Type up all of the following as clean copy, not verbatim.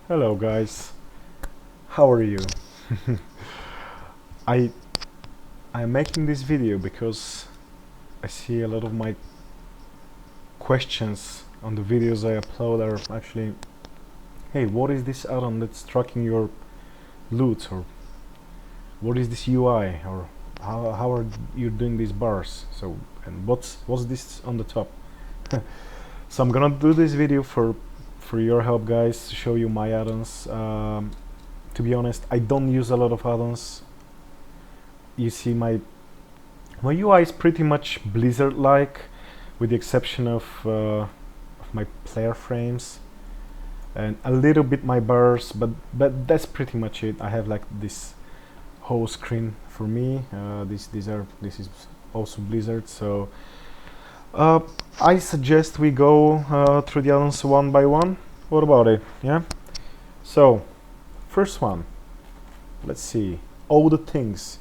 Hello guys, how are you? I I'm making this video because I see a lot of my questions on the videos I upload are actually, hey, what is this add-on that's tracking your loot, or what is this UI, or how are you doing these bars? So, and what's this on the top? So I'm gonna do this video for your help, guys, to show you my add-ons. To be honest, I don't use a lot of add-ons. You see, my UI is pretty much Blizzard-like, with the exception of my player frames and a little bit my bars, but that's pretty much it. I have like this whole screen for me. This is also Blizzard, so I suggest we go through the add-ons one by one. What about it? Yeah. So, first one. Let's see. Allthethings.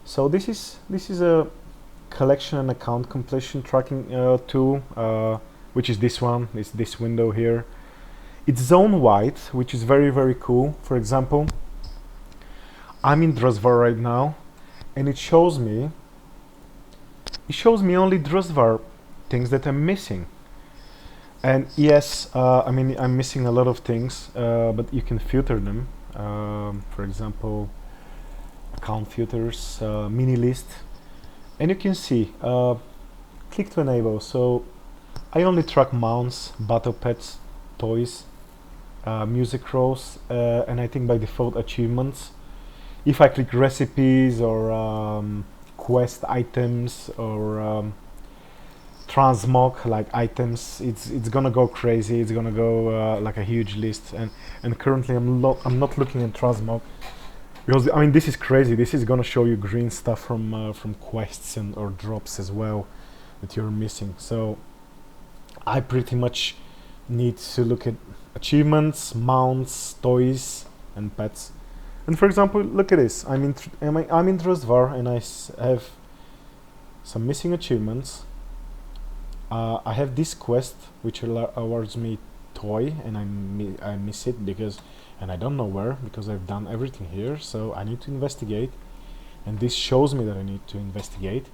So this is a collection and account completion tracking tool, which is this one. It's this window here. It's zone-wide, which is very cool. For example, I'm in Drozvar right now, and it shows me only Drozvar things that I'm missing. And yes, I mean, I'm missing a lot of things, but you can filter them. For example, account filters, mini list, and you can see, click to enable. So I only track mounts, battle pets, toys, music rolls, and I think by default achievements. If I click recipes or quest items or transmog like items, it's gonna go crazy. It's gonna go like a huge list, and currently I'm not looking at transmog because I mean this is crazy. This is gonna show you green stuff from quests and or drops as well that you're missing. So I pretty much need to look at achievements, mounts, toys, and pets. And for example, look at this. I'm in Drozvar, and I have some missing achievements. I have this quest which awards me toy, and I miss it because, and I don't know where, because I've done everything here. So I need to investigate, and this shows me that I need to investigate.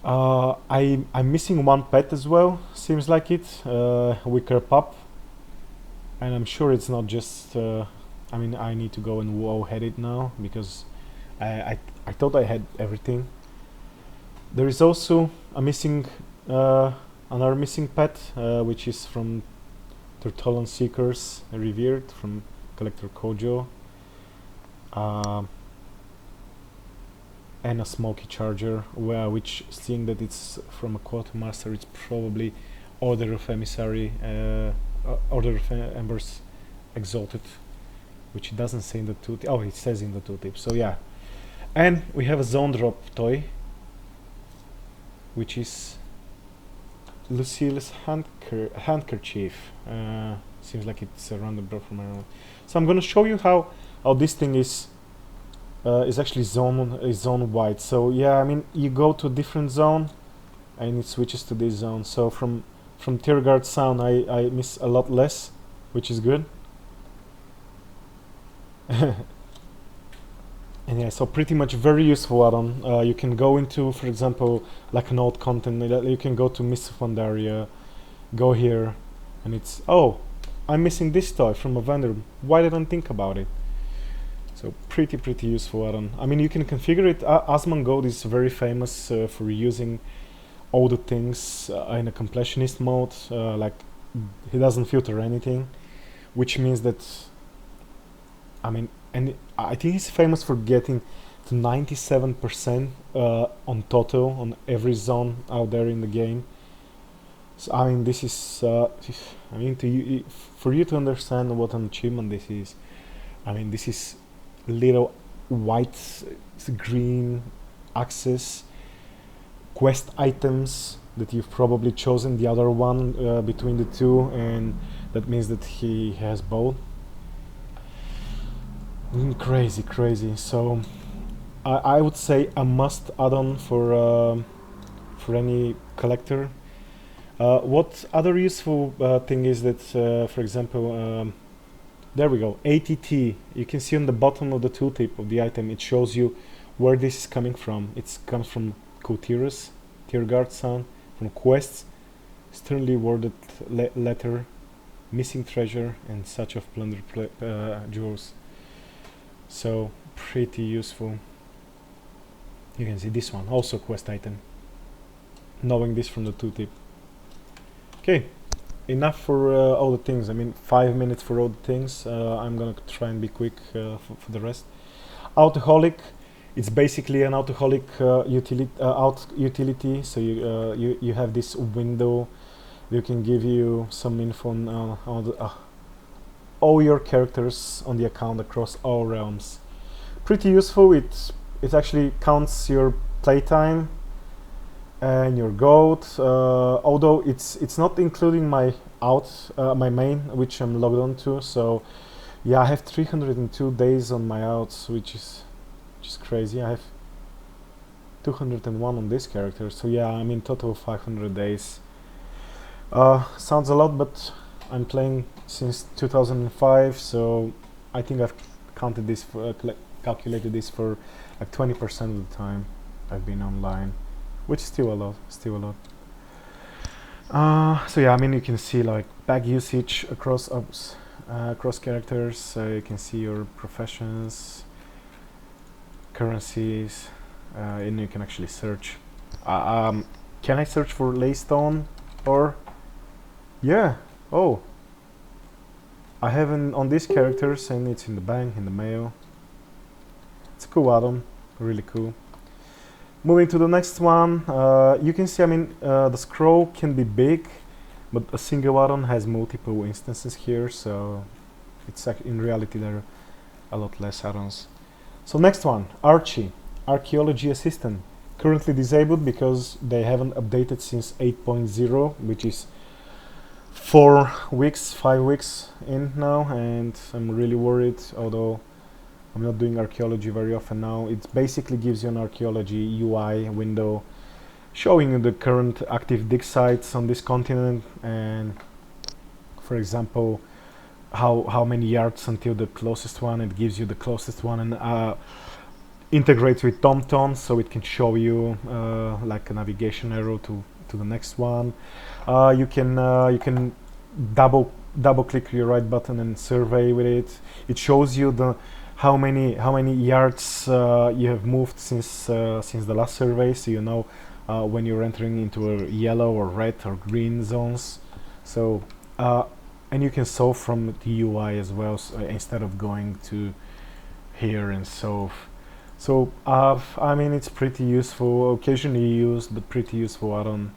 I'm missing one pet as well. Seems like it, wicker pup, and I'm sure it's not just. I mean, I need to go and wow-head it now because I thought I had everything. There is also a missing, another missing pet, which is from Turtolon Seekers Revered from Collector Kojo, and a Smoky Charger, which, seeing that it's from a Quartermaster, it's probably Order of Emissary, Order of Embers Exalted, which it doesn't say in the tooltip. Oh, it says in the tooltip. So yeah, and we have a zone drop toy, which is Lucille's handkerchief. Seems like it's a random drop from around. So I'm gonna show you how this thing is actually zone wide. So yeah, I mean, you go to a different zone, and it switches to this zone. So from Tiergard Sound, I miss a lot less, which is good. And yeah, so pretty much very useful add-on. You can go into, for example, like an old content. You can go to Miss Pandaria, go here, and it's, oh, I'm missing this toy from a vendor. Why didn't I think about it? So pretty useful add-on. I mean, you can configure it. Asmongold is very famous for using all the things in a completionist mode. Like, he doesn't filter anything, which means that, I mean, and I think he's famous for getting to 97% on total on every zone out there in the game. So I mean, this is I mean, for you to understand what an achievement this is, I mean, this is little white, green axes, quest items that you've probably chosen the other one between the two, and that means that he has both. Crazy. So I would say a must add-on for any collector. What other useful thing is that, for example, There we go, ATT. You can see on the bottom of the tooltip of the item, it shows you where this is coming from. It comes from Cotirus, Tierguard Sound, from quests, sternly worded letter, missing treasure, and such of plundered jewels. So pretty useful. You can see this one, also quest item. Knowing this from the tooltip. Okay. Enough for all the things. I mean, 5 minutes for all the things. I'm gonna try and be quick for the rest. Altoholic, it's basically an Altoholic utility. So you have this window. You can give you some info on all your characters on the account across all realms. Pretty useful. It actually counts your playtime and your gold, although it's not including my my main, which I'm logged on to. So yeah, I have 302 days on my outs, which is crazy. I have 201 on this character, so yeah, I'm in total 500 days. Sounds a lot, but I'm playing since 2005, so I think I've counted this for calculated this for like 20% of the time I've been online, which is still a lot, so yeah, I mean, you can see like bag usage across across characters. You can see your professions, currencies, and you can actually search. Can I search for Laystone? Or yeah, oh, I have on these characters, and it's in the bank, in the mail. It's a cool add-on, really cool. Moving to the next one, you can see, I mean, the scroll can be big, but a single add-on has multiple instances here, so it's in reality there are a lot less add-ons. So next one, Archy, Archaeology Assistant, currently disabled because they haven't updated since 8.0, which is 5 weeks in now, and I'm really worried, although I'm not doing archaeology very often now. It basically gives you an archaeology UI window showing you the current active dig sites on this continent, and for example how many yards until the closest one. It gives you the closest one, and integrates with TomTom, so it can show you like a navigation arrow to the next one. You can double click your right button and survey with it. It shows you the how many yards you have moved since the last survey, so you know when you're entering into a yellow or red or green zones. So and you can solve from the UI as well, so instead of going to here and solve. So I mean, it's pretty useful, occasionally used, but pretty useful add-on.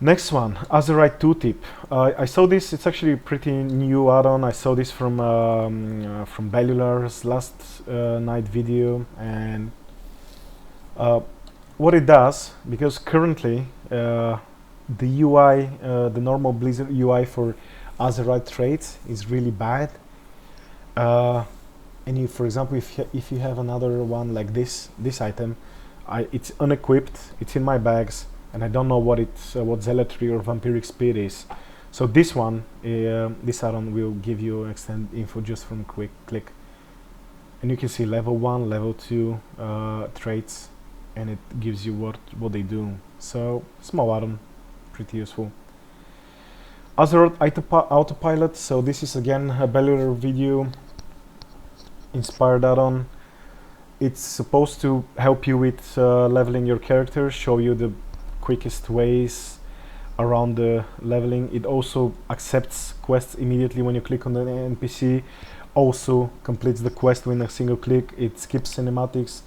Next one, AzeriteTooltip. I saw this, it's actually a pretty new add-on. I saw this from Bellular's last night video, and what it does, because currently the UI, the normal Blizzard UI for Azerite traits is really bad. And you, for example, if you have another one like this item, it's unequipped, it's in my bags, and I don't know what zealotry or vampiric speed is. So this one, this add-on will give you extended info just from a quick click, and you can see level 1, level 2 traits, and it gives you what they do. So small add-on, pretty useful. Azeroth Autopilot. So this is again a Bellular video inspired add-on. It's supposed to help you with leveling your character, show you the quickest ways around the leveling. It also accepts quests immediately when you click on the NPC, also completes the quest with a single click. It skips cinematics,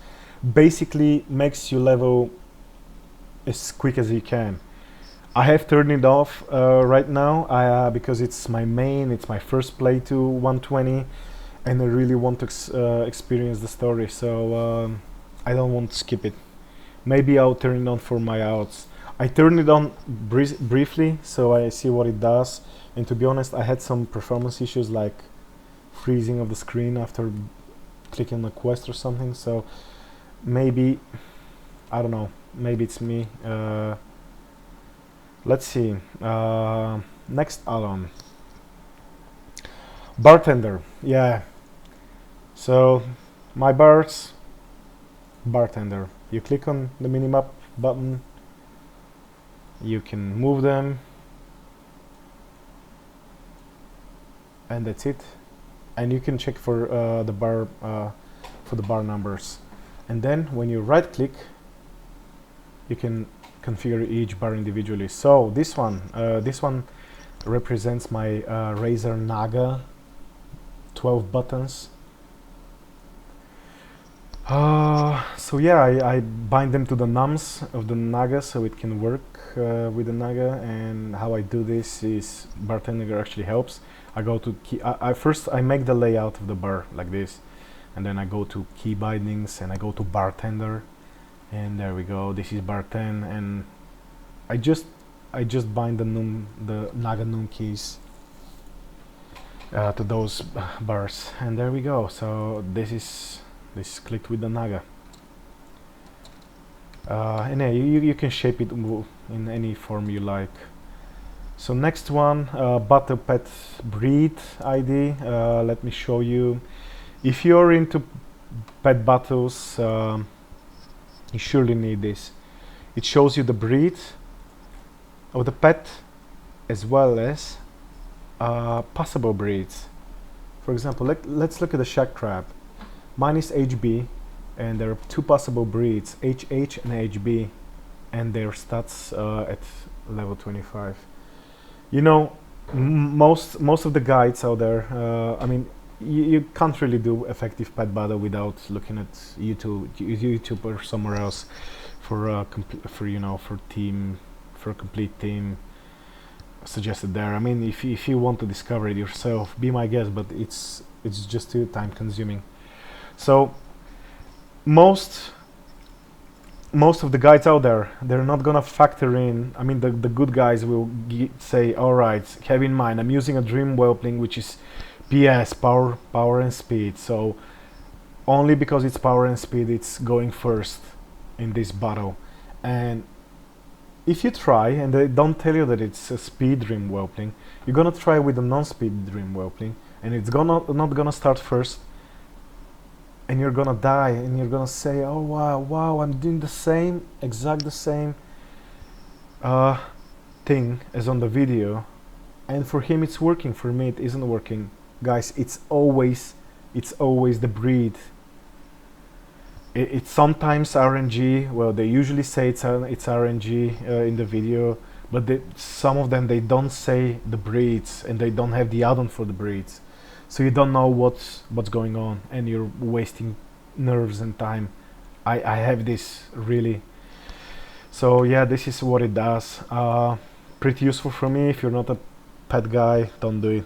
basically makes you level as quick as you can. I have turned it off right now because it's my main, it's my first play to 120, and I really want to experience the story, so I don't want to skip it. Maybe I'll turn it on for my outs. I turned it on briefly, so I see what it does, and to be honest, I had some performance issues like freezing of the screen after clicking on a quest or something, so maybe, I don't know, maybe it's me. Let's see, next add-on. Bartender, yeah. So my birds, bartender. You click on the minimap button, you can move them, and that's it. And you can check for the bar numbers. And then when you right click, you can configure each bar individually. So this one represents my Razer Naga 12 buttons. So yeah, I bind them to the nums of the Naga so it can work with the Naga. And how I do this is bartender actually helps. I go to key. First I make the layout of the bar like this, and then I go to key bindings and I go to bartender, and there we go. This is bar 10, and I just bind the Naga num keys to those bars, and there we go. So this is clicked with the Naga. And yeah, you can shape it in any form you like. So next one, Battle Pet BreedID. Let me show you. If you're into pet battles, you surely need this. It shows you the breed of the pet as well as possible breeds. For example, let's look at the shack crab. Mine is HB, and there are two possible breeds, HH and HB, and their stats at level 25. You know, most of the guides out there, I mean, you can't really do effective pet battle without looking at YouTube or somewhere else for a complete team suggested there. I mean, if you want to discover it yourself, be my guest, but it's just too time consuming. So most of the guides out there, they're not gonna factor in. I mean, the good guys will say, all right, have in mind, I'm using a dream whelpling, which is PS, power and speed. So only because it's power and speed, it's going first in this battle. And if you try, and they don't tell you that it's a speed dream whelpling, you're gonna try with a non-speed dream whelpling, and it's not gonna start first, and you're gonna die, and you're gonna say, oh wow, I'm doing the same, the same thing as on the video, and for him it's working, for me it isn't working. Guys, it's always the breed. It's sometimes RNG. Well, they usually say it's RNG in the video, but some of them, they don't say the breeds, and they don't have the add-on for the breeds. So you don't know what's going on, and you're wasting nerves and time. I have this really. So yeah, this is what it does. Pretty useful for me. If you're not a pet guy, don't do it.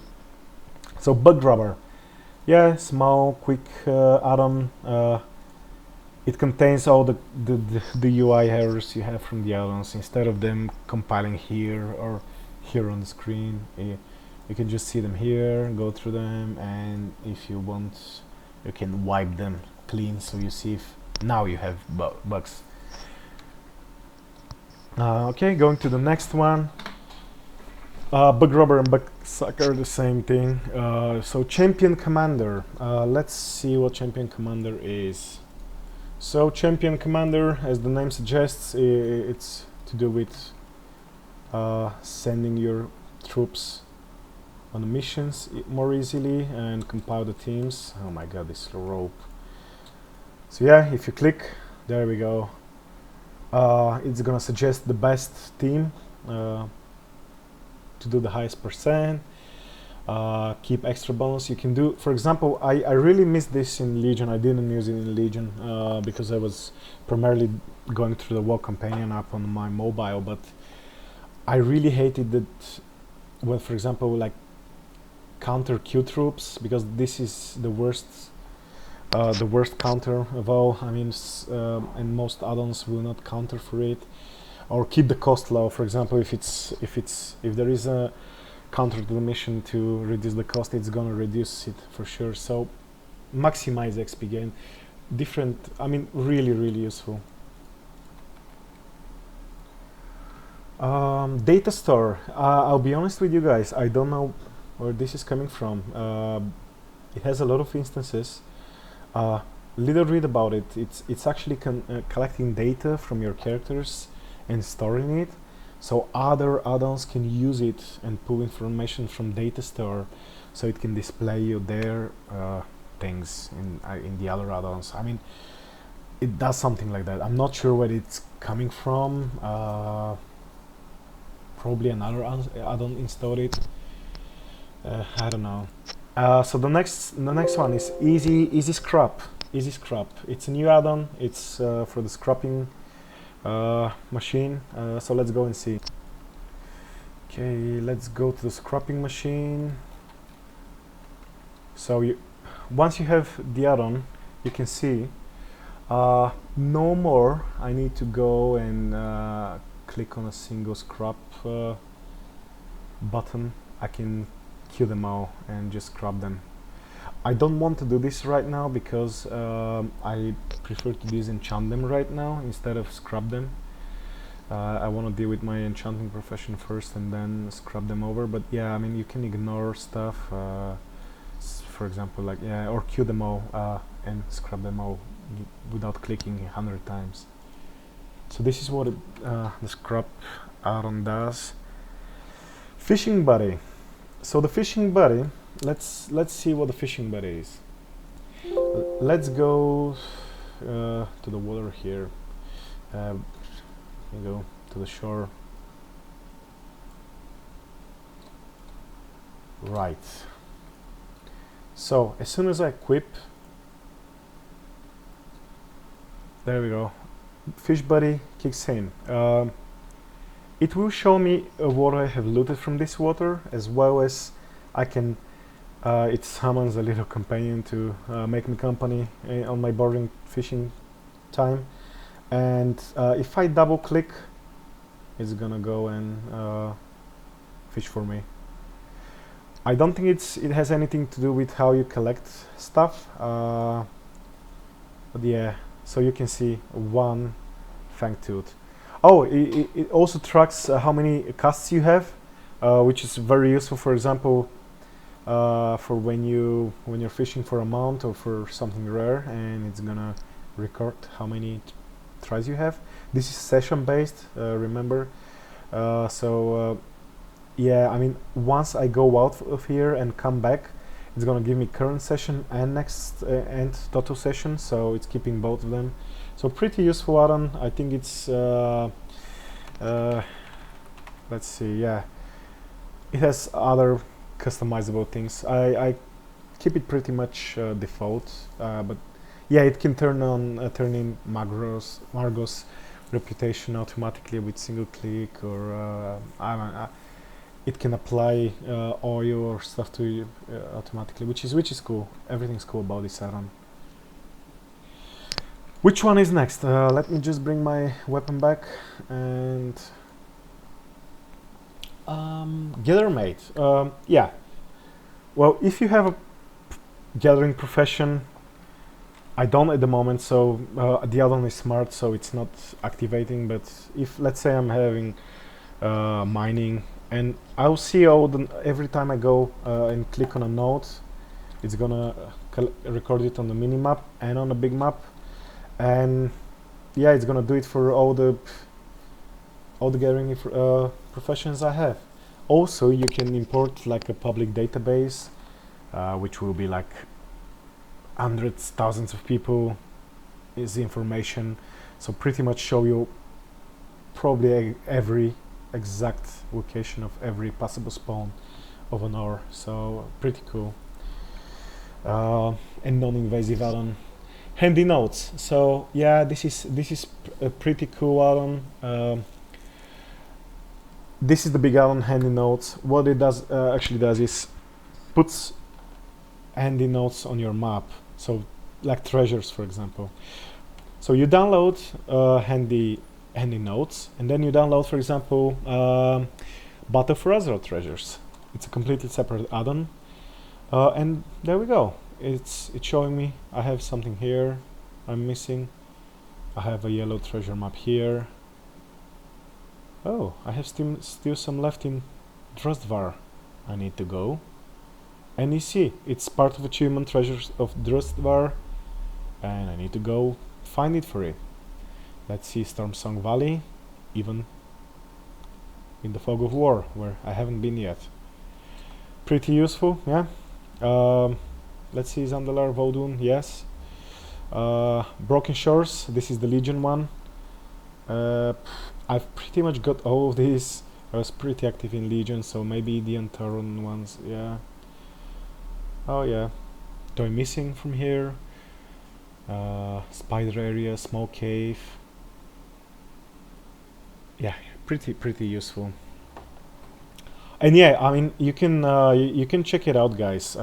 So BugGrabber, yeah, small, quick add-on. It contains all the UI errors you have from the add-ons. Instead of them compiling here or here on the screen, you can just see them here, go through them, and if you want, you can wipe them clean, so you see if now you have bugs. Okay, going to the next one. BugGrabber and BugSucker, the same thing. So ChampionCommander. Let's see what ChampionCommander is. So ChampionCommander, as the name suggests, it's to do with sending your troops on missions more easily and compile the teams. Oh my god, this rope. So yeah, if you click, there we go. It's gonna suggest the best team to do the highest percent. Keep extra bonus. You can do, for example, I really missed this in Legion. I didn't use it in Legion because I was primarily going through the Walk Companion app on my mobile, but I really hated that when, for example, like counter Q troops, because this is the worst counter of all. I mean, and most add-ons will not counter for it, or keep the cost low. For example, if there is a counter to the mission to reduce the cost, it's gonna reduce it for sure. So maximize XP gain. Different, I mean, really useful. Data store. I'll be honest with you guys, I don't know where this is coming from. It has a lot of instances. Little read about it. It's actually collecting data from your characters and storing it, so other add-ons can use it and pull information from data store, so it can display you their things in the other add-ons. I mean, it does something like that. I'm not sure where it's coming from. Probably another add-on installed it. I don't know. So the next one is Easy Scrap. Easy Scrap. It's a new add-on. It's for the scrapping machine. So let's go and see. Okay, let's go to the scrapping machine. So once you have the add-on, you can see no more I need to go and click on a single scrap button. I can kill them all and just scrap them. I don't want to do this right now because I prefer to disenchant them right now instead of scrap them. I want to deal with my enchanting profession first and then scrap them over. But yeah, I mean, you can ignore stuff, for example, like, yeah, or kill them all and scrap them all without clicking 100 times. So this is what the scrap add-on does. FishingBuddy. So the FishingBuddy, let's see what the FishingBuddy is. Let's go to the water here. Go to the shore. Right. So as soon as I equip, there we go. FishBuddy kicks in. It will show me what I have looted from this water, as well as I can. It summons a little companion to make me company on my boring fishing time. And if I double click, it's gonna go and fish for me. I don't think it has anything to do with how you collect stuff, but yeah. So you can see one fangtooth. Oh, it also tracks how many casts you have, which is very useful. For example, for when you're fishing for a mount or for something rare, and it's gonna record how many tries you have. This is session based, remember. Yeah, I mean, once I go out of here and come back, it's gonna give me current session and next and total session, so it's keeping both of them. So pretty useful add-on. I think it's let's see, yeah, it has other customizable things. I keep it pretty much default, but yeah, it can turn in Margot's reputation automatically with single click, or it can apply oil or stuff to you automatically, which is cool. Everything's cool about this add-on. Which one is next? Let me just bring my weapon back and GatherMate. Yeah. Well, if you have a gathering profession, I don't at the moment, so the add-on is smart, so it's not activating. But if, let's say, I'm having mining, and I'll see every time I go and click on a node, it's gonna record it on the mini map and on the big map, and yeah, it's gonna do it for all the gathering professions I have. Also, you can import like a public database, which will be like hundreds, thousands of people is the information, so pretty much show you probably every exact location of every possible spawn of an ore, so pretty cool. And non-invasive add-on. HandyNotes. So yeah, this is a pretty cool add-on. This is the big add-on, HandyNotes. What it does actually does is puts HandyNotes on your map, so like treasures, for example. So you download HandyNotes, and then you download, for example, Battle for Azeroth treasures. It's a completely separate add-on, and there we go. It's showing me I have something here I'm missing. I have a yellow treasure map here. Oh, I have still some left in Drustvar. I need to go. And you see, it's part of achievement Treasures of Drustvar, and I need to go find it for it. Let's see Stormsong Valley, even in the Fog of War, where I haven't been yet. Pretty useful, yeah. Let's see Zandalar, Vodun, yes. Broken Shores, this is the Legion one. I've pretty much got all of these. I was pretty active in Legion, so maybe the Antaron ones, yeah. Oh yeah. Toy Missing from here. Spider Area, Small Cave. Yeah, pretty useful. And yeah, I mean, you can check it out, guys.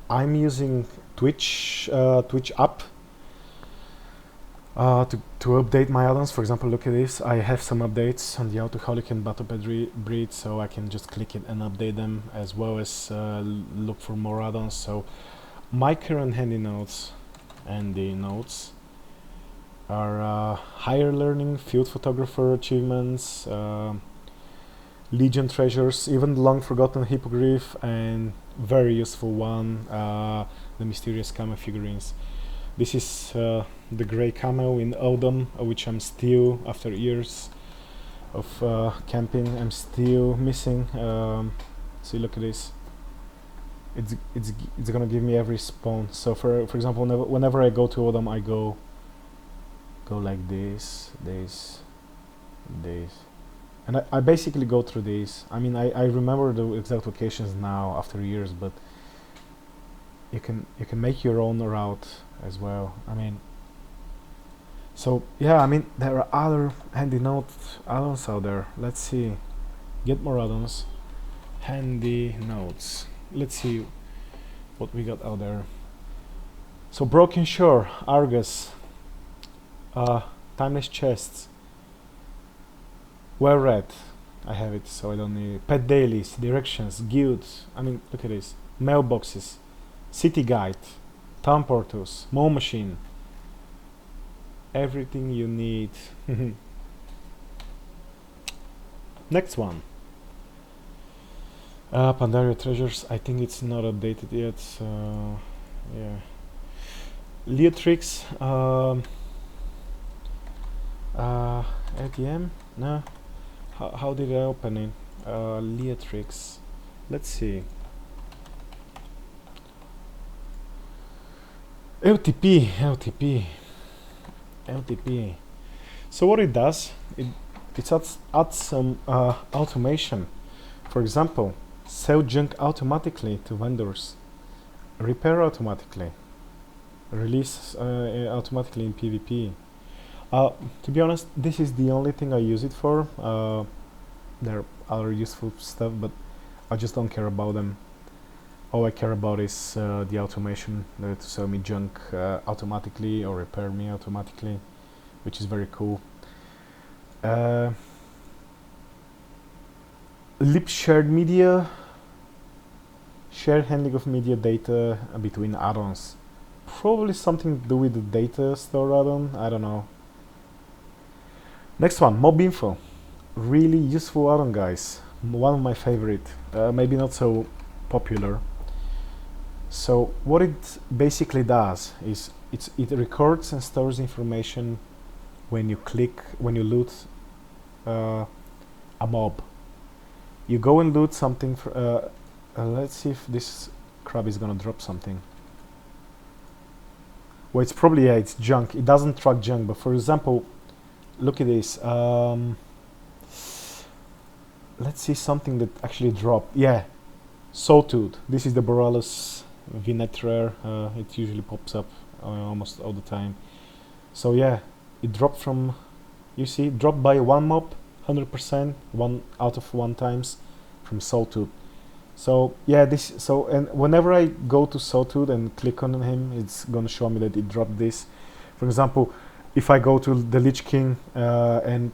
I'm using Twitch app to update my addons. For example, look at this. I have some updates on the Altoholic and Pet breed, so I can just click it and update them, as well as look for more addons. So my current HandyNotes and the notes are higher learning, field photographer achievements, Legion treasures, even the long forgotten hippogriff, and very useful one, the mysterious camo figurines. This is the grey camo in Odom, which I'm still, after years of camping, I'm still missing. See, look at this. It's gonna give me every spawn. So for example, whenever I go to Odom, I go like this, and I basically go through these. I mean, I remember the exact locations now after years, but you can make your own route as well. I mean, so yeah, I mean, there are other HandyNotes addons out there. Let's see, get more addons. HandyNotes. Let's see what we got out there. So Broken Shore, Argus, Timeless Chests, Well Read, I have it, so I don't need it. Pet Dailies, Directions, Guilds, I mean, look at this. Mailboxes, City Guide, Town Portals, Mow Machine, everything you need. Next one. Pandaria Treasures, I think it's not updated yet, so yeah. Leatrix, ATM? No. How did I open it? Leatrix. Let's see. LTP. So what it does, it adds some automation. For example, sell junk automatically to vendors, repair automatically, release automatically in PvP. To be honest, this is the only thing I use it for. There are other useful stuff, but I just don't care about them. All I care about is the automation to sell me junk automatically or repair me automatically, which is very cool. Lip shared media, shared handling of media data between addons. Probably something to do with the data store addon, I don't know. Next one, MobInfo. Really useful addon, guys. One of my favorite, maybe not so popular. So what it basically does is it records and stores information when you loot a mob. You go and loot something for, let's see if this crab is gonna drop something. Well, it's probably, yeah, it's junk. It doesn't track junk, but for example, look at this. Let's see something that actually dropped. Yeah, Sawtooth. This is the Borealis Vignette Rare. It usually pops up almost all the time. So yeah, it dropped from, you see, dropped by one mob, 100%, 1 out of 1 times from Sawtooth. So yeah, and whenever I go to Sawtooth and click on him, it's gonna show me that it dropped this. For example, if I go to the Lich King and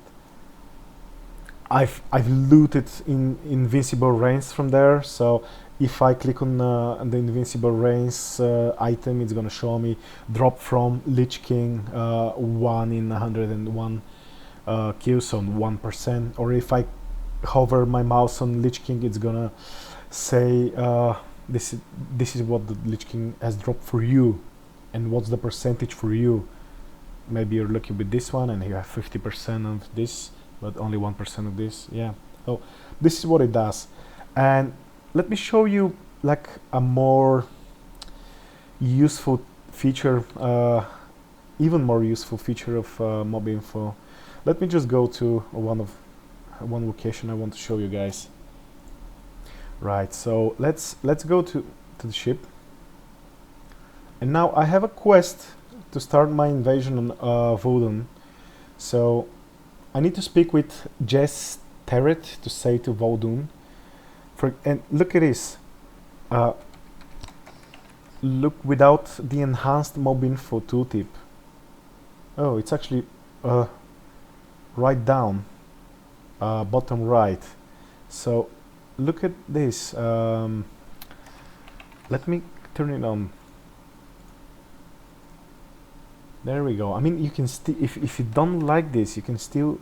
I've looted in Invincible Reigns from there, so if I click on the Invincible Reigns item, it's gonna show me drop from Lich King 1 in 101 kills on 1%. Or if I hover my mouse on Lich King, it's gonna say this is what the Lich King has dropped for you, and what's the percentage for you. Maybe you're lucky with this one and you have 50% of this, but only 1% of this. Yeah, so this is what it does. And let me show you like a more useful feature, even more useful feature of MobInfo. Let me just go to one location I want to show you guys. Right, so let's go to the ship, and now I have a quest to start my invasion on Vodun. So I need to speak with Jess Parrot to say to Vodun. And look at this. Look without the enhanced MobInfo tooltip. Oh, it's actually right down, bottom right. So look at this. Let me turn it on. There we go. I mean, you can still, if you don't like this, you can still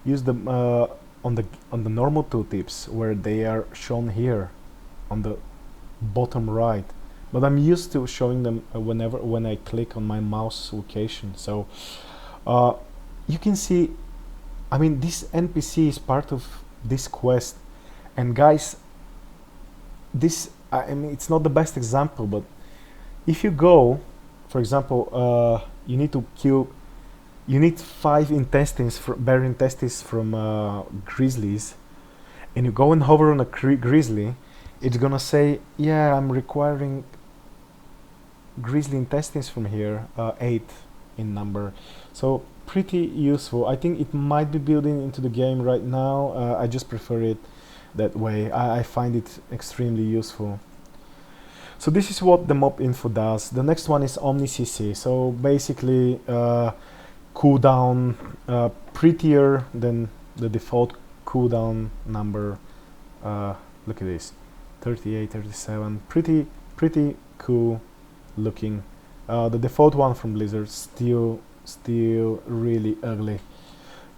use them on the normal tooltips where they are shown here on the bottom right. But I'm used to showing them when I click on my mouse location. So you can see, I mean, this NPC is part of this quest. And guys, this, I mean, it's not the best example, but if you go, for example, you need 5 intestines, bare intestines from grizzlies, and you go and hover on a grizzly, it's gonna say, yeah, I'm requiring grizzly intestines from here, 8 in number. So pretty useful. I think it might be building into the game right now. I just prefer it that way. I find it extremely useful. So this is what the MobInfo does. The next one is OmniCC. So basically cooldown prettier than the default cooldown number. Look at this, 38, 37, pretty cool looking. The default one from Blizzard still really ugly.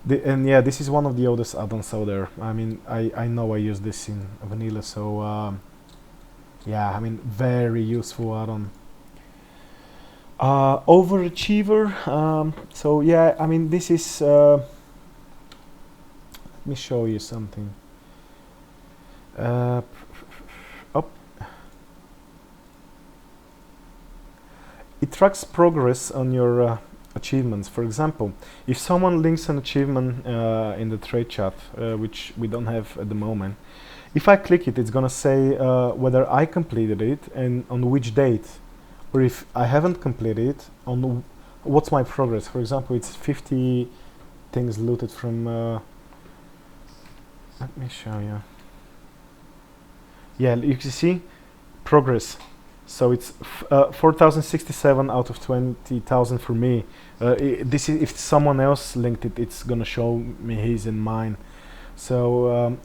And yeah, this is one of the oldest add-ons out there. I mean, I know I use this in vanilla, so yeah, I mean, very useful add-on. Overachiever. So yeah, I mean, this is. Let me show you something. Up. It tracks progress on your achievements. For example, if someone links an achievement in the trade chat, which we don't have at the moment, if I click it, it's gonna say whether I completed it and on which date, or if I haven't completed it, on what's my progress. For example, it's 50 things looted from. Let me show you. Yeah, you can see progress. So it's 4,067 out of 20,000 for me. This is if someone else linked it, it's gonna show me his and mine. So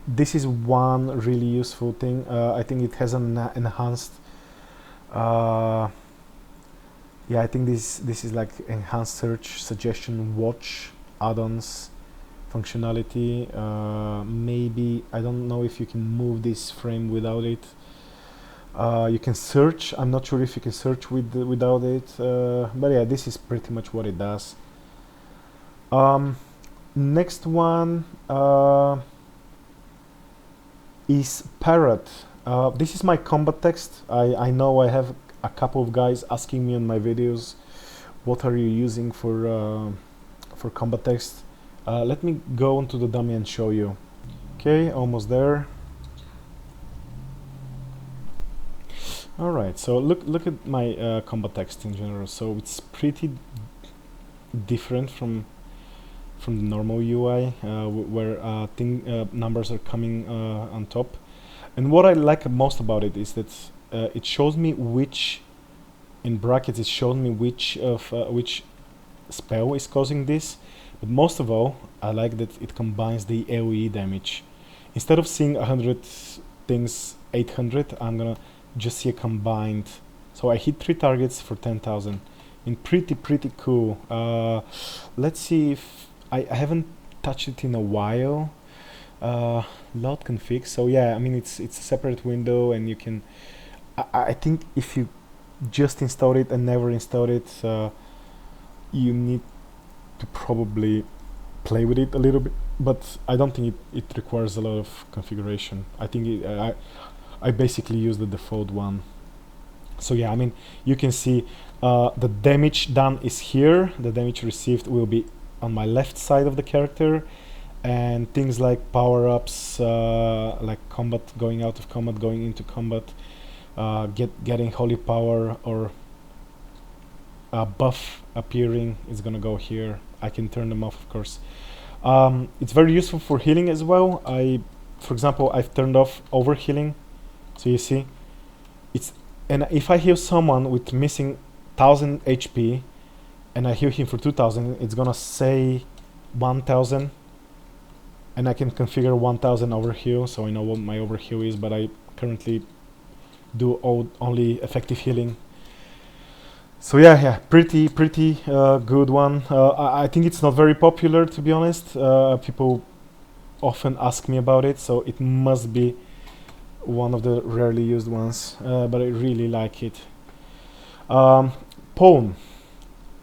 this is one really useful thing. I think it has an enhanced. Yeah, I think this is like enhanced search suggestion watch add-ons functionality. Maybe I don't know if you can move this frame without it. You can search. I'm not sure if you can search without it, but yeah, this is pretty much what it does. Next one is Parrot. This is my combat text. I know I have a couple of guys asking me on my videos, what are you using for combat text? Let me go onto the dummy and show you. Okay, almost there. Alright, so look at my combat text in general. So it's pretty different from the normal UI, where numbers are coming on top. And what I like most about it is that it shows me which, in brackets, it shows me which spell is causing this. But most of all, I like that it combines the AoE damage. Instead of seeing 100 things, 800, I'm gonna just see a combined. So I hit 3 targets for 10,000. And pretty cool. Let's see if I haven't touched it in a while. load config. So yeah, I mean it's a separate window, and you can. I think if you just install it and never install it, you need to probably play with it a little bit. But I don't think it requires a lot of configuration. I think I basically use the default one. So yeah, I mean you can see the damage done is here. The damage received will be on my left side of the character, and things like power-ups, like combat, going out of combat, going into combat, getting holy power, or a buff appearing is gonna go here. I can turn them off, of course. It's very useful for healing as well. For example, I've turned off overhealing, so you see, and if I heal someone with missing 1000 HP, and I heal him for 2000, it's gonna say 1000, and I can configure 1000 overheal, so I know what my overheal is, but I currently do only effective healing. So yeah, pretty good one. I think it's not very popular, to be honest. People often ask me about it, so it must be one of the rarely used ones, but I really like it. Pawn.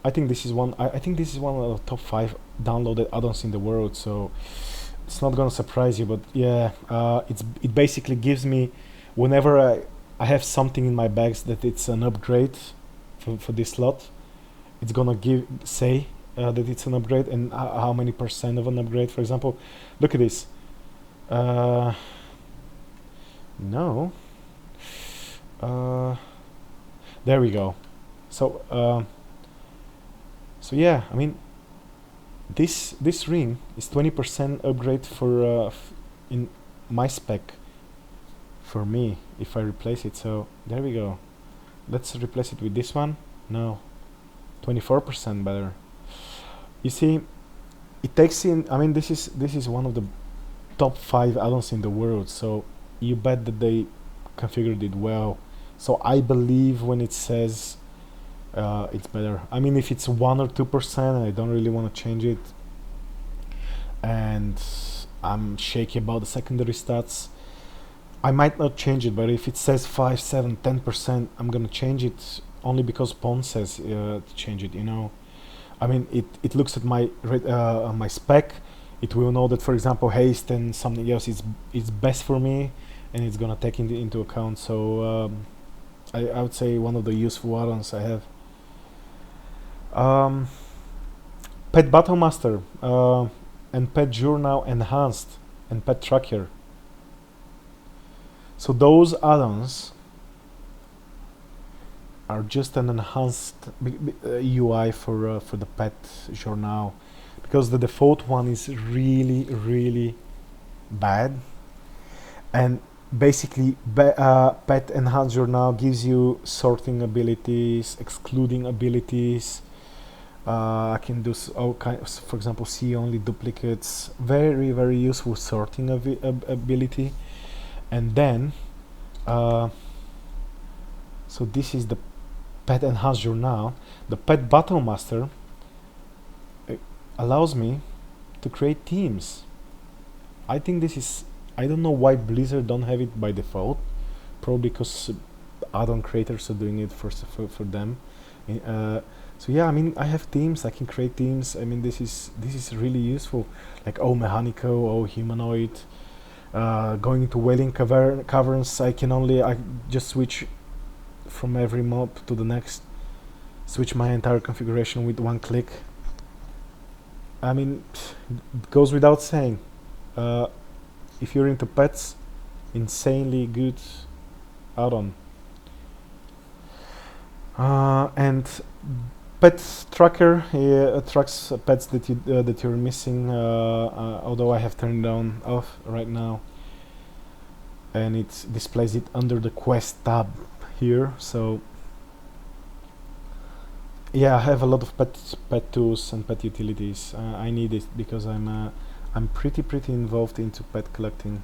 I think this is one. I think this is one of the top 5 downloaded add-ons in the world. So it's not gonna surprise you, but yeah, it basically gives me, whenever I have something in my bags that it's an upgrade for this slot, it's gonna say that it's an upgrade, and how many percent of an upgrade. For example, look at this. No. There we go. So so yeah, I mean this ring is 20% upgrade for in my spec for me if I replace it. So there we go. Let's replace it with this one. No, 24% better. You see, it takes in. I mean, this is one of the top 5 add-ons in the world. So you bet that they configured it well. So I believe when it says it's better. I mean, if it's 1 or 2%, I don't really want to change it, and I'm shaky about the secondary stats, I might not change it. But if it says 5, 7, 10%, I'm gonna change it only because Pawn says to change it. You know, I mean, it looks at my my spec. It will know that, for example, haste and something else is best for me, and it's gonna take into account. So I would say one of the useful add-ons I have. PetBattleMaster and PetJournal Enhanced and PetTracker. So those add-ons are just an enhanced UI for the PetJournal, because the default one is really bad. And basically Pet Enhanced Journal gives you sorting abilities, excluding abilities. I can do all kinds, for example, see only duplicates. Very useful sorting ability. And then so this is the Pet Enhanced Journal. The Pet BattleMaster allows me to create teams. I think this is, I don't know why Blizzard don't have it by default. Probably because add-on creators are doing it for them. So yeah, I mean, I have teams. I can create teams. I mean, this is really useful. Like mechanical, humanoid. Going into whaling caverns, I just switch from every mob to the next. Switch my entire configuration with one click. I mean, it goes without saying. If you're into pets, insanely good add-on. And PetTracker tracks pets that you're missing. Although I have turned it off right now, and it displays it under the quest tab here. So yeah, I have a lot of pet tools and pet utilities. I need it because I'm pretty involved into pet collecting.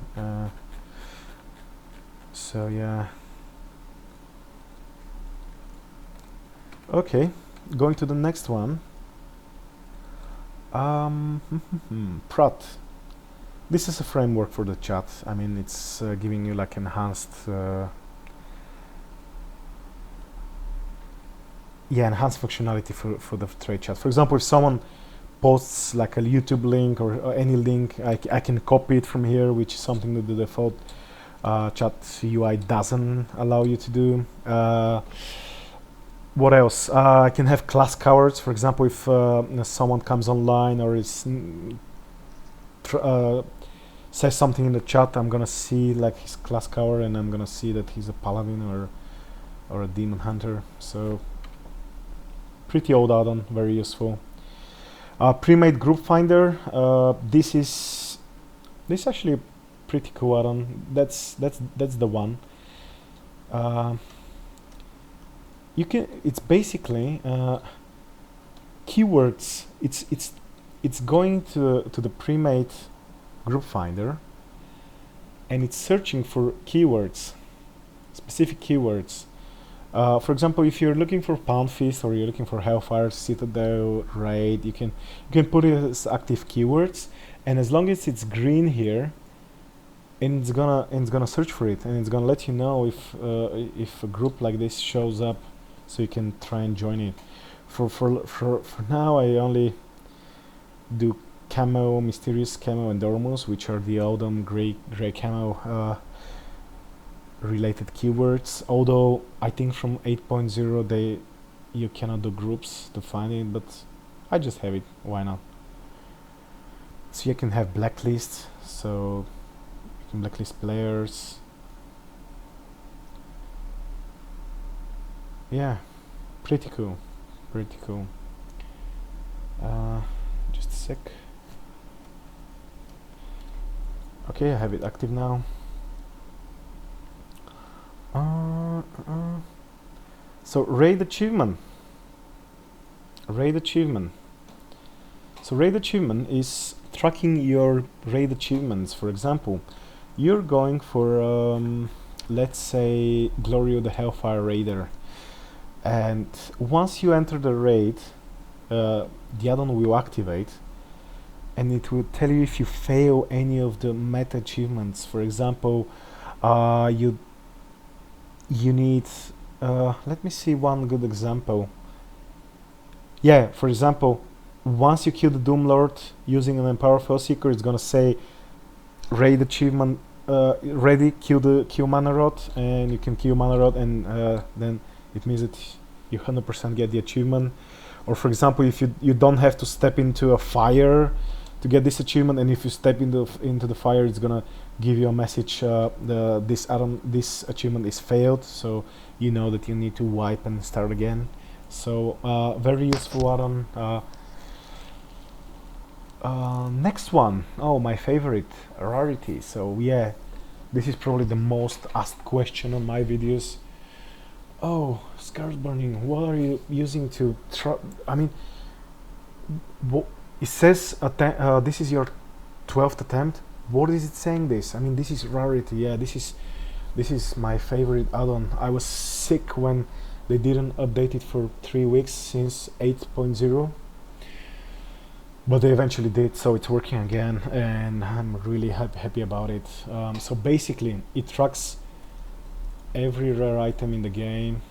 So yeah. Okay, going to the next one. Prat. This is a framework for the chat. I mean, it's giving you like enhanced enhanced functionality for the trade chat. For example, if someone posts like a YouTube link or any link, I can copy it from here, which is something that the default chat UI doesn't allow you to do. What else? I can have class cowards. For example, if someone comes online or is says something in the chat, I'm gonna see like his class coward, and I'm gonna see that he's a paladin or a demon hunter. So pretty old add-on, very useful. Premade group finder. This is actually a pretty cool add-on. That's the one. You can. It's basically keywords. It's going to the Premade group finder, and it's searching for keywords, specific keywords. For example, if you're looking for Pound Fist or you're looking for Hellfire, Citadel, Raid, you can put it as active keywords, and as long as it's green here, and it's gonna search for it, and it's gonna let you know if a group like this shows up, so you can try and join it. For now, I only do Camo, Mysterious Camo, and Dormus, which are the Odom gray camo related keywords. Although I think from 8.0 you cannot do groups to find it, but I just have it. Why not? So you can have blacklists, so you can blacklist players. Yeah, pretty cool, pretty cool. Just a sec. Okay, I have it active now. So raid achievement. So raid achievement is tracking your raid achievements. For example, you're going for let's say Glory of the Hellfire Raider, and once you enter the raid, the add-on will activate, and it will tell you if you fail any of the meta achievements. For example, you need let me see one good example. Yeah, for example, once you kill the Doomlord using an Empower Spellseeker, it's gonna say raid achievement ready, kill Mana Rod, and you can kill Mana Rod, and then it means that you 100% get the achievement. Or for example, if you don't have to step into a fire to get this achievement, and if you step into the fire, it's gonna give you a message, this achievement is failed, so you know that you need to wipe and start again. So very useful add-on. Next one, oh, my favorite, Rarity. So yeah, this is probably the most asked question on my videos. Oh, Scars Burning, what are you using to I mean, it says this is your 12th attempt. What is it saying this? I mean, this is Rarity. Yeah, this is my favorite add-on. I was sick when they didn't update it for 3 weeks since 8.0, but they eventually did, so it's working again, and I'm really happy about it. So basically, it tracks every rare item in the game,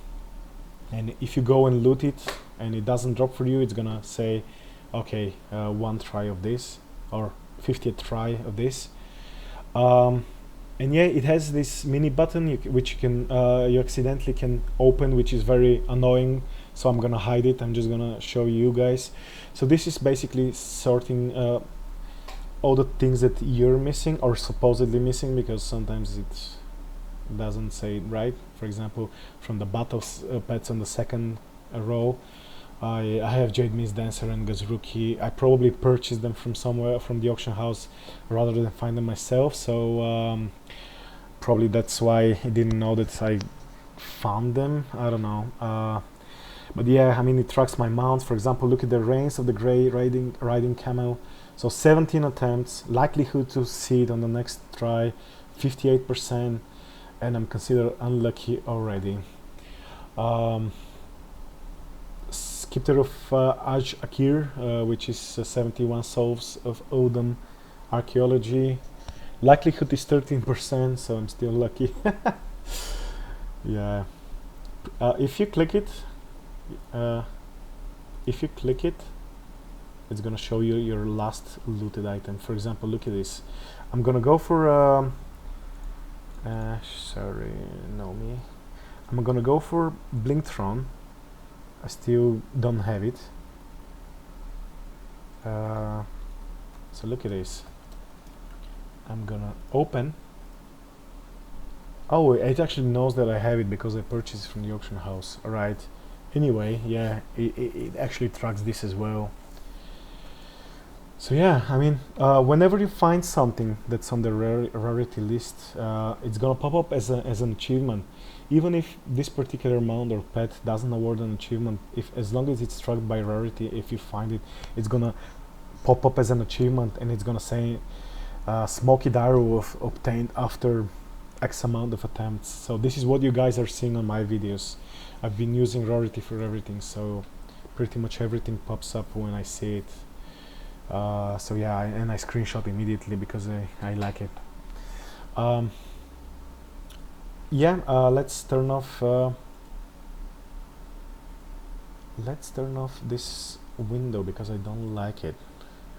and if you go and loot it and it doesn't drop for you, it's gonna say, okay, 1 try of this, or 50th try of this. And yeah, it has this mini button which you can you accidentally can open, which is very annoying, so I'm gonna hide it. I'm just gonna show you guys. So this is basically sorting all the things that you're missing or supposedly missing, because sometimes it doesn't say it right. For example, from the battles pets on the second row, I have Jade Mist Dancer and Gazruki. I probably purchased them from somewhere, from the auction house, rather than find them myself, so probably that's why I didn't know that I found them. I don't know, but yeah, I mean, it tracks my mounts. For example, look at the range of the gray riding camel. So 17 attempts, likelihood to see it on the next try 58%, and I'm considered unlucky already. Scepter of Akir, which is 71 souls of Odin, archaeology. Likelihood is 13%, so I'm still lucky. Yeah. If you click it, it's gonna show you your last looted item. For example, look at this. I'm gonna go for sorry, no me. I'm gonna go for Blinktron. I still don't have it. So look at this. I'm gonna open. Oh, it actually knows that I have it because I purchased it from the auction house. Alright. Anyway, yeah, it actually tracks this as well. So yeah, I mean, whenever you find something that's on the rarity list, it's gonna pop up as an achievement. Even if this particular mount or pet doesn't award an achievement, as long as it's tracked by rarity, if you find it, it's gonna pop up as an achievement, and it's gonna say Smoky Arrow obtained after X amount of attempts. So this is what you guys are seeing on my videos. I've been using rarity for everything, so pretty much everything pops up when I see it. So yeah, and I screenshot immediately because I like it. Yeah, let's turn off this window because I don't like it.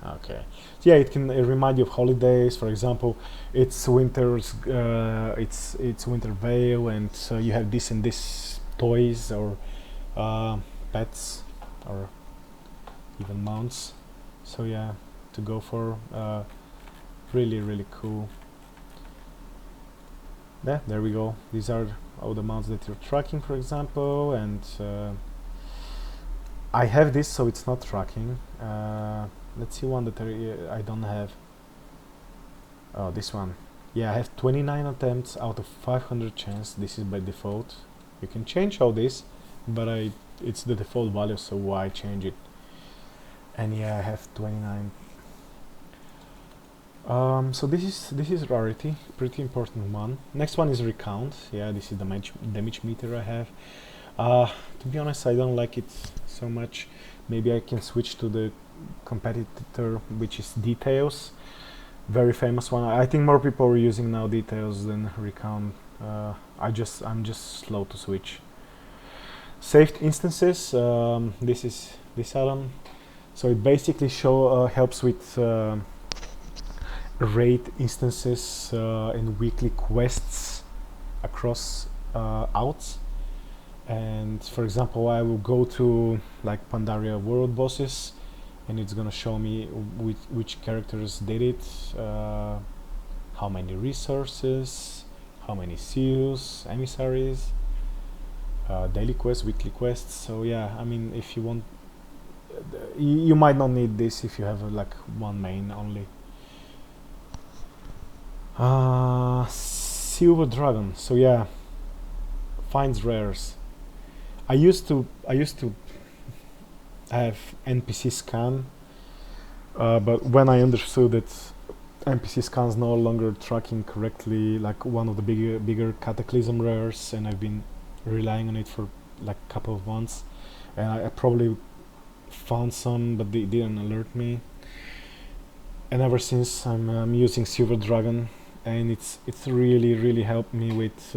Okay, so yeah, it can remind you of holidays. For example, it's winter's it's winter veil, and you have this and this toys or pets or even mounts. So yeah, to go for really cool. Yeah, there we go. These are all the mounts that you're tracking, for example, and I have this, so it's not tracking. Let's see one that I don't have. Oh, this one. Yeah, I have 29 attempts out of 500 chance. This is by default. You can change all this, but it's the default value, so why change it? And yeah, I have 29. So this is rarity, pretty important one. Next one is Recount. Yeah, this is the damage meter I have. To be honest, I don't like it so much. Maybe I can switch to the competitor, which is Details. Very famous one. I think more people are using now Details than Recount. I'm just slow to switch. SavedInstances. This is this addon. So it basically helps with raid instances and weekly quests across outs. And for example, I will go to like Pandaria world bosses, and it's gonna show me which characters did it, how many resources, how many seals, emissaries, daily quests, weekly quests. So yeah, I mean, if you want, you might not need this if you have like one main only. SilverDragon. So yeah, finds rares. I used to have NPC scan, but when I understood that NPC scans no longer tracking correctly, like one of the bigger Cataclysm rares, and I've been relying on it for like a couple of months, and I probably found some, but they didn't alert me. And ever since I'm using SilverDragon, and it's really helped me with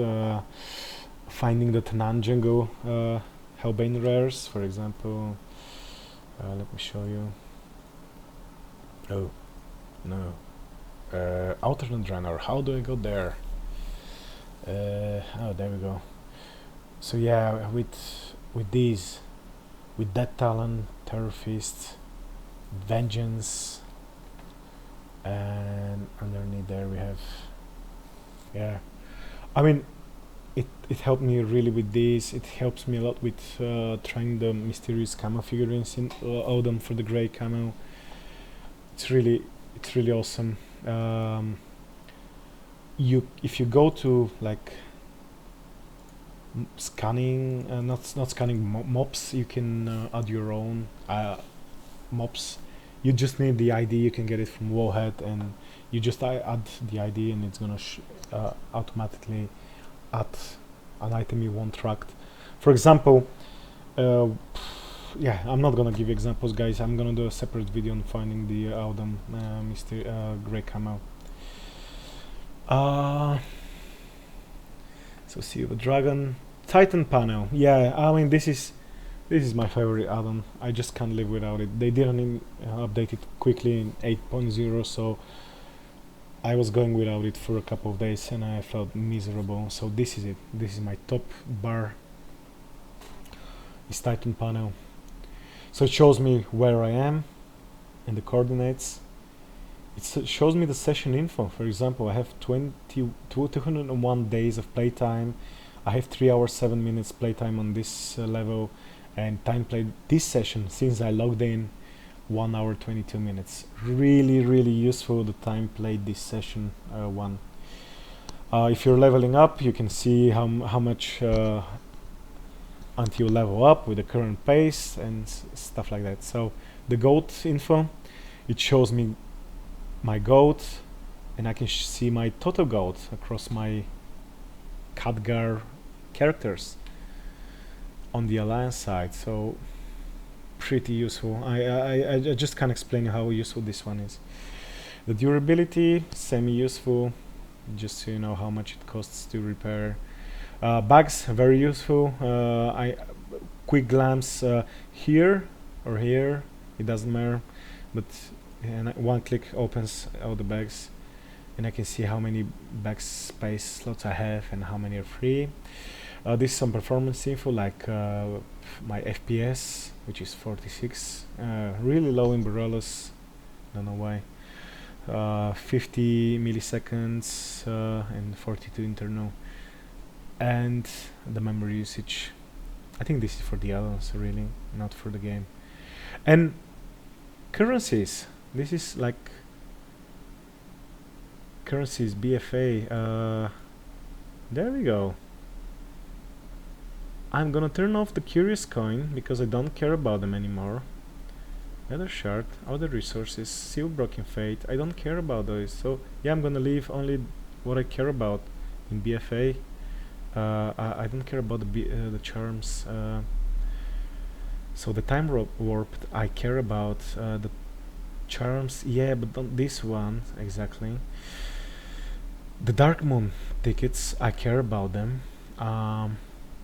finding the Tanan Jungle Hellbane rares, for example. Let me show you. Oh no, alternate runner. How do I go there? Oh, there we go. So yeah, with these, with that Talon, Terror Fist, Vengeance, and underneath there we have, yeah, I mean, it helped me really with this. It helps me a lot with trying the mysterious camo figurines in Odom for the grey camo. It's really awesome. If you go to like scanning, not scanning mobs, you can add your own mobs. You just need the ID. You can get it from Wowhead, and you just add the ID, and it's gonna automatically add an item you want tracked. For example, yeah, I'm not gonna give examples, guys. I'm gonna do a separate video on finding the Addon Mr. Grey Camo. So SilverDragon Titan panel. Yeah, I mean this is my favorite addon. I just can't live without it. They didn't update it quickly in 8.0, so I was going without it for a couple of days and I felt miserable. So this is it. This is my top bar. This Titan panel. So it shows me where I am and the coordinates. It shows me the session info. For example, I have 201 days of playtime. I have 3 hours 7 minutes playtime on this level, and time played this session since I logged in 1 hour 22 minutes. Really useful, the time played this session one. If you're leveling up, you can see how much until you level up with the current pace and stuff like that. So the goat info, it shows me my goat, and I can see my total goat across my Khadgar characters on the alliance side. So pretty useful. I just can't explain how useful this one is. The durability, semi-useful, just so you know how much it costs to repair. Bugs, very useful. Quick glance here or here, it doesn't matter, but one click opens all the bags, and I can see how many bag space slots I have and how many are free. This is some performance info, like my FPS, which is 46, really low in Borrelos, don't know why. 50 milliseconds and 42 internal, and the memory usage. I think this is for the addons, really, not for the game. And currencies. This is like currencies, BFA. There we go. I'm gonna turn off the curious coin because I don't care about them anymore. Nether shard, other resources, seal broken fate. I don't care about those. So yeah, I'm gonna leave only what I care about in BFA. I don't care about the charms. So the time warped, I care about the charms, yeah, but not this one exactly. The Dark Moon tickets, I care about them.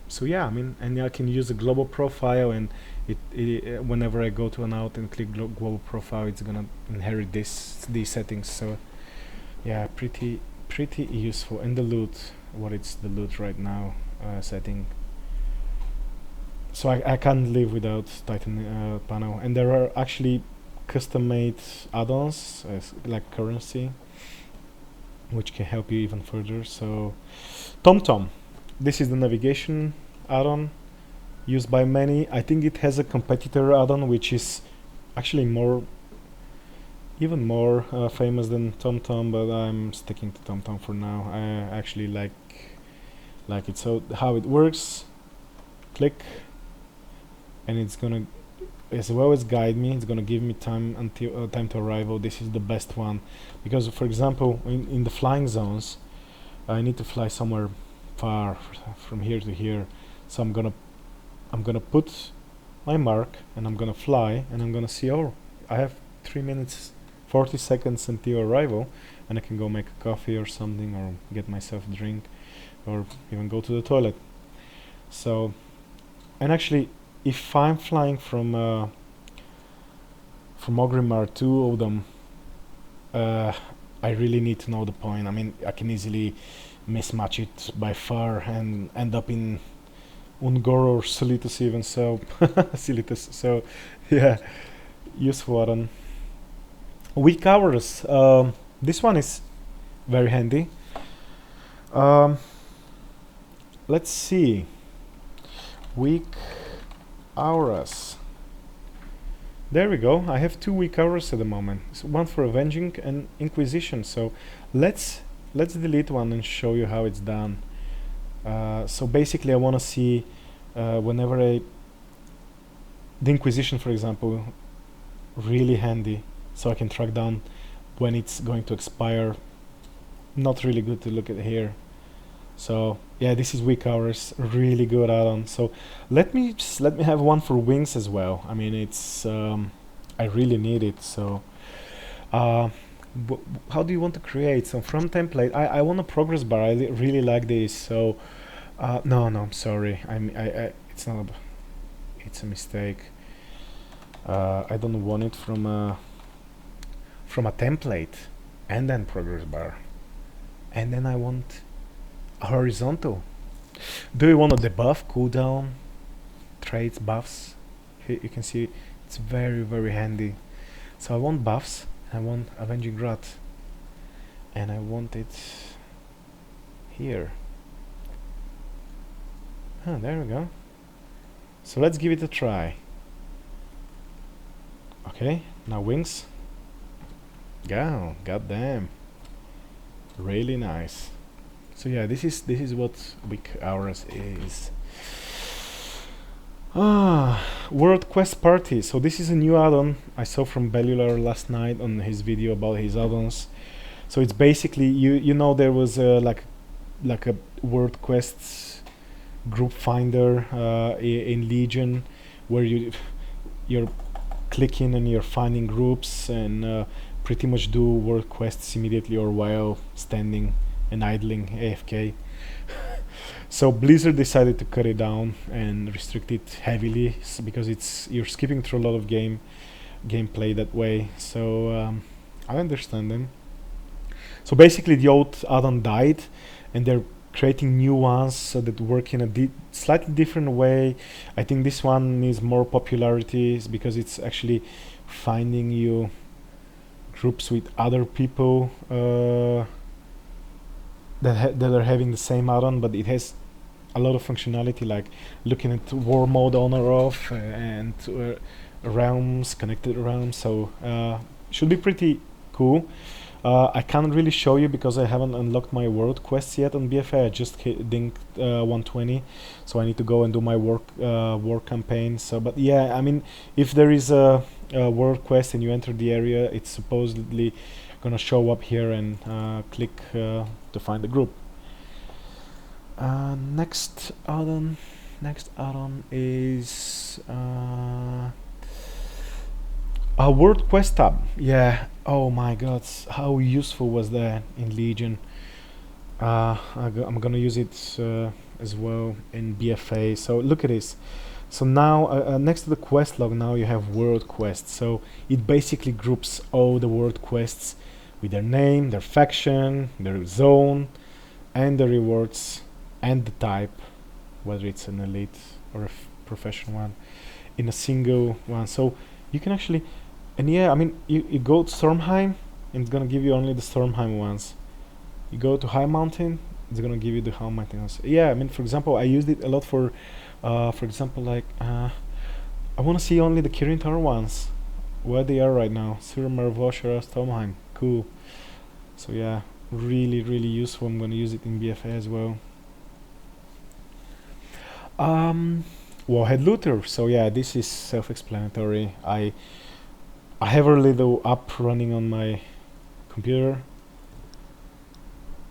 So yeah, I mean, and I can use a global profile, and it whenever I go to an out and click global profile, it's gonna inherit these settings. So yeah, pretty useful. And the loot, what is the loot right now setting? So I can't live without Titan panel. And there are actually custom-made addons like currency, which can help you even further. So TomTom, this is the navigation addon used by many. I think it has a competitor addon which is actually even more famous than TomTom, but I'm sticking to TomTom for now. I actually like it. So how it works, click, and it's gonna, as well as guide me, it's gonna give me time until time to arrival. This is the best one because, for example, in the flying zones, I need to fly somewhere far from here to here. So I'm gonna put my mark and I'm gonna fly, and I'm gonna see, oh, I have 3 minutes 40 seconds until arrival, and I can go make a coffee or something, or get myself a drink, or even go to the toilet. So, and actually, if I'm flying from Orgrimmar to Odom, I really need to know the point. I mean, I can easily mismatch it by far and end up in Ungor or Silitus even. So Silitus. So yeah, useful addon. WeakAuras. This one is very handy. Let's see. WeakAuras. There we go. I have 2 WeakAuras at the moment. So one for Avenging and Inquisition. So let's delete one and show you how it's done. So basically, I want to see whenever the Inquisition, for example, really handy, so I can track down when it's going to expire. Not really good to look at here. So yeah, this is WeakAuras, really good add-on. So let me have one for wings as well. I mean, it's I really need it. So how do you want to create? So from template, I want a progress bar. I really like this. So no, I'm sorry. It's not. It's a mistake. I don't want it from a template, and then progress bar, and then I want horizontal. Do you want a debuff, cooldown, traits, buffs? Here you can see it's very handy. So I want buffs. I want Avenging Grot, and I want it here. There we go. So let's give it a try. Okay, now wings. Go, goddamn, really nice. So yeah, this is what WeakAuras is. World Quest Party. So this is a new add-on I saw from Bellular last night on his video about his add-ons. So it's basically you know there was like a World Quests group finder in Legion, where you're clicking and you're finding groups and pretty much do world quests immediately or while standing and idling AFK. So Blizzard decided to cut it down and restrict it heavily, because you're skipping through a lot of gameplay that way. So I understand them. So basically the old add-on died, and they're creating new ones so that work in a slightly different way. I think this one needs more popularity because it's actually finding you groups with other people that are having the same add-on, but it has a lot of functionality, like looking at war mode on or off, and realms, connected realms. So should be pretty cool. I can't really show you because I haven't unlocked my world quests yet on BFA. I just dinked 120, so I need to go and do my war campaign. So, but yeah, I mean, if there is a world quest and you enter the area, it's supposedly gonna show up here, and click to find the group. Next add-on is a WorldQuestTab. Yeah. Oh my God, how useful was that in Legion? I'm gonna use it as well in BFA. So look at this. So now next to the quest log, now you have world quests. So it basically groups all the world quests with their name, their faction, their zone, and the rewards, and the type, whether it's an elite or a professional one, in a single one. So you can actually, and yeah, I mean, you go to Stormheim, and it's gonna give you only the Stormheim ones. You go to High Mountain, it's gonna give you the High Mountain ones. Yeah, I mean, for example, I used it a lot for example, like I want to see only the Kirin Tower ones, where they are right now. Surmer, Voshara, Stormheim, cool. So yeah, really useful. I'm gonna use it in BFA as well. Warhead Looter. So yeah, this is self-explanatory. I have a little app running on my computer,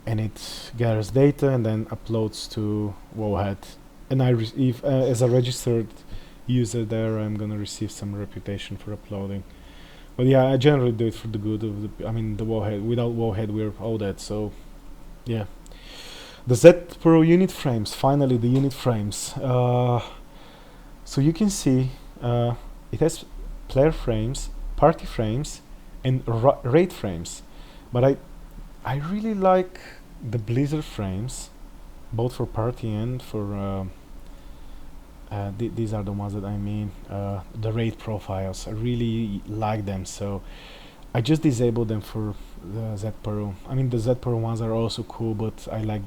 and it gathers data and then uploads to Warhead. And I receive, as a registered user there, I'm gonna receive some reputation for uploading. But yeah, I generally do it for the good of the, I mean, the Warhead. Without Warhead, we're all dead. So yeah. The Z-Perl UnitFrames, finally the UnitFrames. So you can see it has player frames, party frames, and raid frames. But I really like the Blizzard frames, both for party and for these are the ones that I mean, the raid profiles. I really like them, so I just disabled them for the Z-Perl. I mean, the Z-Perl ones are also cool, but I like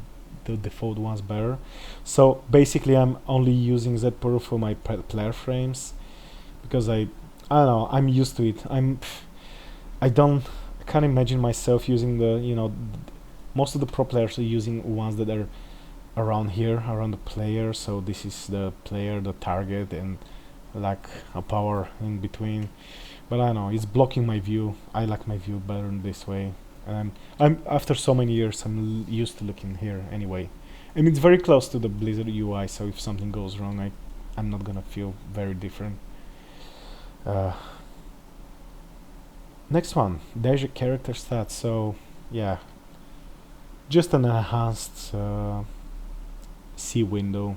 the default ones better. So basically I'm only using Z-Perl for my player frames, because I don't know, I'm used to it. I can't imagine myself using the, you know, most of the pro players are using ones that are around here, around the player. So this is the player, the target, and like a power in between. But I don't know, it's blocking my view. I like my view better in this way. I'm after so many years, I'm used to looking here anyway. and it's very close to the Blizzard UI, so if something goes wrong, I'm not gonna feel very different. Next one, DejaCharacterStats. So yeah, just an enhanced C window.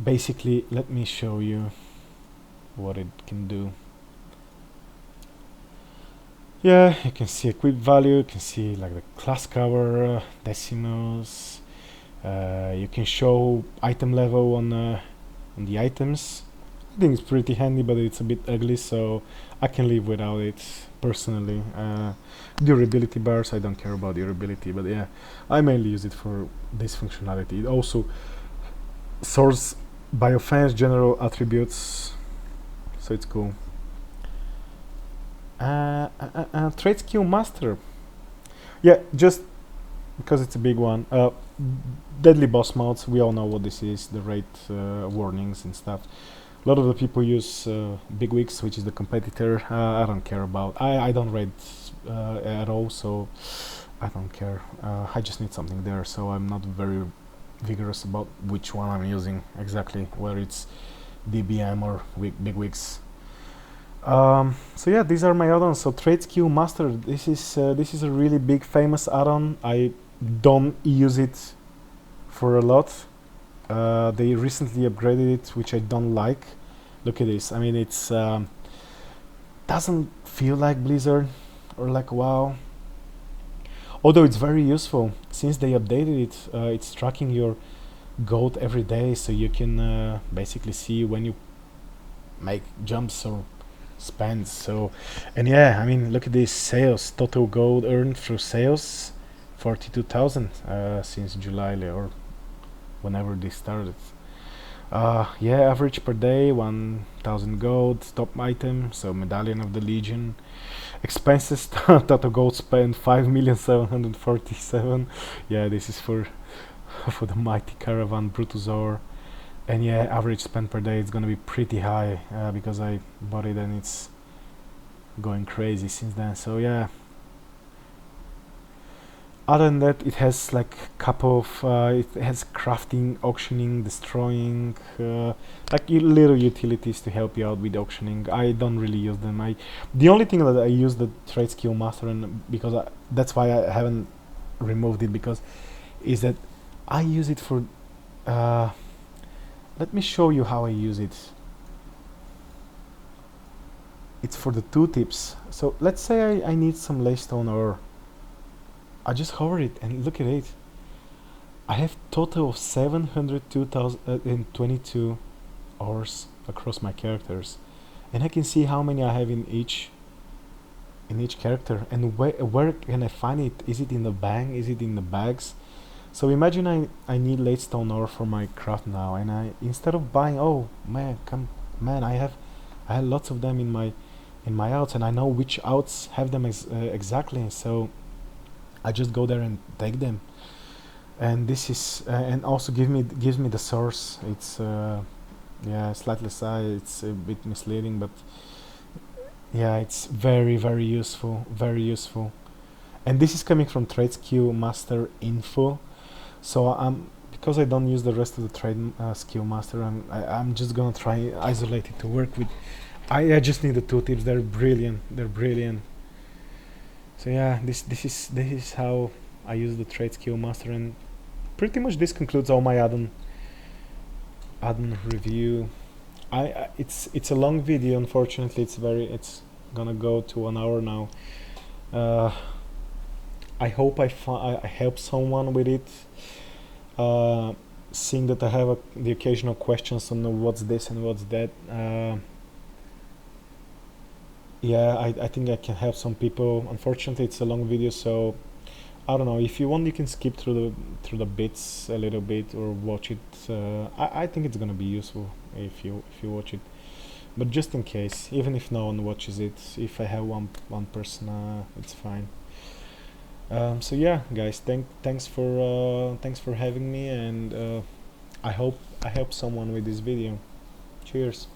Basically, let me show you what it can do. Yeah, you can see equip value, you can see like the class cover, decimals. You can show item level on the items. I think it's pretty handy, but it's a bit ugly, so I can live without it personally. Durability bars, I don't care about durability, but yeah, I mainly use it for this functionality. It also sorts by offense general attributes, so it's cool. TradeSkillMaster. Yeah, just because it's a big one. Deadly boss mods, we all know what this is, the raid warnings and stuff. A lot of the people use BigWix, which is the competitor. I don't care about. I don't raid at all, so I don't care. I just need something there, so I'm not very vigorous about which one I'm using exactly, whether it's DBM or BigWix. So yeah, these are my add-ons. So TradeSkillMaster, this is a really big famous add-on. I don't use it for a lot. They recently upgraded it, which I don't like. Look at this. I mean, it's doesn't feel like Blizzard or like WoW. Although it's very useful since they updated it. It's tracking your goat every day, so you can basically see when you make jumps or spends. So, and yeah, I mean, look at this sales, total gold earned through sales, 42,000 since July or whenever this started. Yeah, average per day 1,000 gold, top item, so medallion of the Legion. Expenses, total gold spent 5,747,000. Yeah, this is for the mighty caravan Brutosaur. And yeah, average spend per day is gonna be pretty high because I bought it and it's going crazy since then. So yeah, other than that, it has like a couple of it has crafting, auctioning, destroying, like little utilities to help you out with auctioning. I don't really use them. The only thing that I use the TradeSkillMaster, and because that's why I haven't removed it, because is that I use it for let me show you how I use it. It's for the tooltips. So let's say I need some laystone ore. I just hover it and look at it. I have total of 702,022 ores across my characters, and I can see how many I have in each character, and where can I find it? Is it in the bank? Is it in the bags? So imagine I need laystone ore for my craft now, and I, instead of buying, oh man, I have lots of them in my outs, and I know which outs have them exactly. So I just go there and take them, and this is and also gives me the source. It's yeah, slightly it's a bit misleading, but yeah, it's very useful, and this is coming from TradeSkillMaster info. So because I don't use the rest of the TradeSkillMaster, I'm just gonna try isolate it to work with. I just need the tooltips. They're brilliant. So yeah, this is how I use the TradeSkillMaster, and pretty much this concludes all my addon review. It's a long video, unfortunately. It's gonna go to 1 hour now. I hope I help someone with it. Seeing that I have the occasional questions on what's this and what's that. Yeah, I think I can help some people. Unfortunately, it's a long video, so I don't know. If you want, you can skip through the bits a little bit or watch it. I think it's gonna be useful if you watch it. But just in case, even if no one watches it, if I have one person, it's fine. So yeah, guys, thanks for having me, and I hope I help someone with this video. Cheers.